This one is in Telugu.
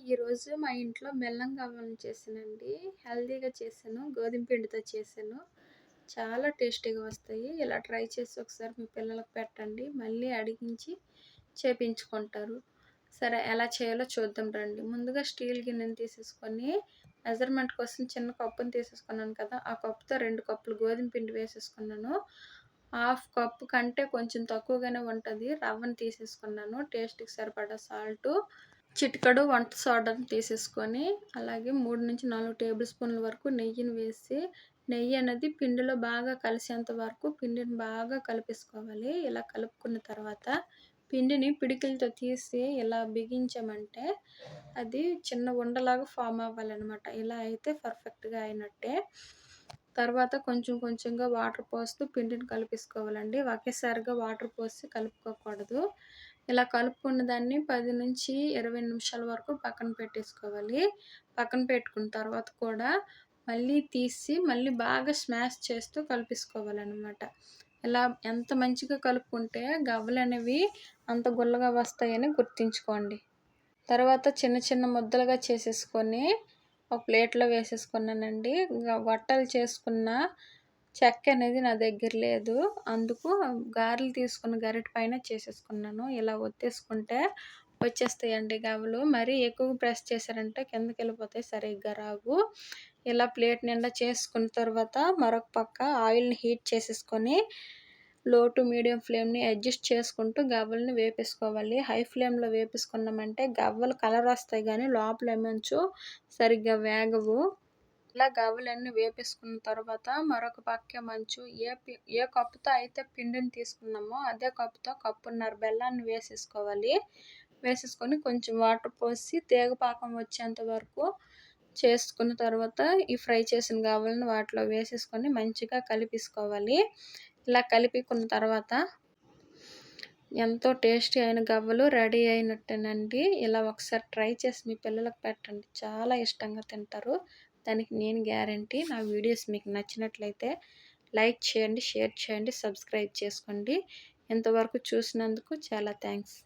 ఈరోజు మా ఇంట్లో బెల్లం గవ్వలు చేశానండి. హెల్తీగా చేశాను. గోధుమ పిండితో చేశాను. చాలా టేస్టీగా వస్తాయి. ఇలా ట్రై చేసి ఒకసారి మీ పిల్లలకు పెట్టండి. మళ్ళీ అడిగించి చేపించుకుంటారు. సరే ఎలా చేయాలో చూద్దాం రండి. ముందుగా స్టీల్ గిన్నెని తీసేసుకొని మెజర్మెంట్ కోసం చిన్న కప్పుని తీసేసుకున్నాను కదా! ఆ కప్పుతో 2 కప్పులు గోధుమ పిండి వేసేసుకున్నాను. హాఫ్ కప్పు కంటే కొంచెం తక్కువగానే ఉంటది. రవ్వను తీసేసుకున్నాను. టేస్ట్‌కి సరిపడా సాల్టు, చిటికెడు వంట సోడాని తీసేసుకొని, అలాగే 3-4 టేబుల్ స్పూన్ల వరకు నెయ్యిని వేసి, నెయ్యి అనేది పిండిలో బాగా కలిసేంత వరకు పిండిని బాగా కలిపేసుకోవాలి. ఇలా కలుపుకున్న తర్వాత పిండిని పిడికిలతో తీసి ఇలా బిగించామంటే అది చిన్న ఉండలాగా ఫామ్ అవ్వాలనమాట. ఇలా అయితే పర్ఫెక్ట్‌గా అయినట్టే. తర్వాత కొంచెం కొంచెంగా వాటర్ పోస్తూ పిండిని కలిపేసుకోవాలండి. ఒకేసారిగా వాటర్ పోసి కలుపుకోకూడదు. ఇలా కలుపుకున్న దాన్ని 10-20 నిమిషాల వరకు పక్కన పెట్టేసుకోవాలి. పక్కన పెట్టుకున్న తర్వాత కూడా మళ్ళీ తీసి మళ్ళీ బాగా స్మాష్ చేస్తూ కలిపేసుకోవాలనమాట. ఇలా ఎంత మంచిగా కలుపుకుంటే గవ్వలనేవి అంత గుల్లగా వస్తాయని గుర్తుంచుకోండి. తర్వాత చిన్న చిన్న ముద్దలుగా చేసేసుకొని ఒక ప్లేట్‌లో వేసేసుకున్నానండి. వట్టలు చేసుకున్న చెక్క అనేది నా దగ్గర లేదు. అందుకు గారెలు తీసుకున్న గరిటె పైన చేసేసుకున్నాను. ఇలా ఒత్తేసుకుంటే వచ్చేస్తాయండి గవ్వలు. మరీ ఎక్కువ ప్రెస్ చేశారంటే కిందకెళ్ళిపోతాయి, సరిగ్గా రావు. ఇలా ప్లేట్ నిండా చేసుకున్న తర్వాత మరొక పక్క ఆయిల్‌ని హీట్ చేసేసుకొని లో టు మీడియం ఫ్లేమ్‌ని అడ్జస్ట్ చేసుకుంటూ గవ్వలని వేపేసుకోవాలి. హై ఫ్లేమ్‌లో వేపేసుకున్నామంటే గవ్వలు కలర్ వస్తాయి గానీ లోపల ఏమంచు సరిగ్గా వేగవు. ఇలా గవ్వలన్నీ వేపేసుకున్న తర్వాత మరొక పక్కేమంచు ఏ కప్పుతో అయితే పిండిని తీసుకున్నామో అదే కప్పుతో కప్పున్నర బెల్లాన్ని వేసేసుకోవాలి. వేసేసుకొని కొంచెం వాటర్ పోసి తీగ పాకం వచ్చేంత వరకు చేసుకున్న తర్వాత ఈ ఫ్రై చేసిన గవ్వలను వాటిలో వేసేసుకొని మంచిగా కలిపేసుకోవాలి. ఇలా కలిపుకున్న తర్వాత ఎంతో టేస్టీ అయిన గవ్వలు రెడీ అయినట్టేనండి. ఇలా ఒకసారి ట్రై చేసి మీ పిల్లలకు పెట్టండి. చాలా ఇష్టంగా తింటారు. దానికి నేను గ్యారంటీ. నా వీడియోస్ మీకు నచ్చినట్లయితే లైక్ చేయండి, షేర్ చేయండి, సబ్స్క్రైబ్ చేసుకోండి. ఇంతవరకు చూసినందుకు చాలా థ్యాంక్స్.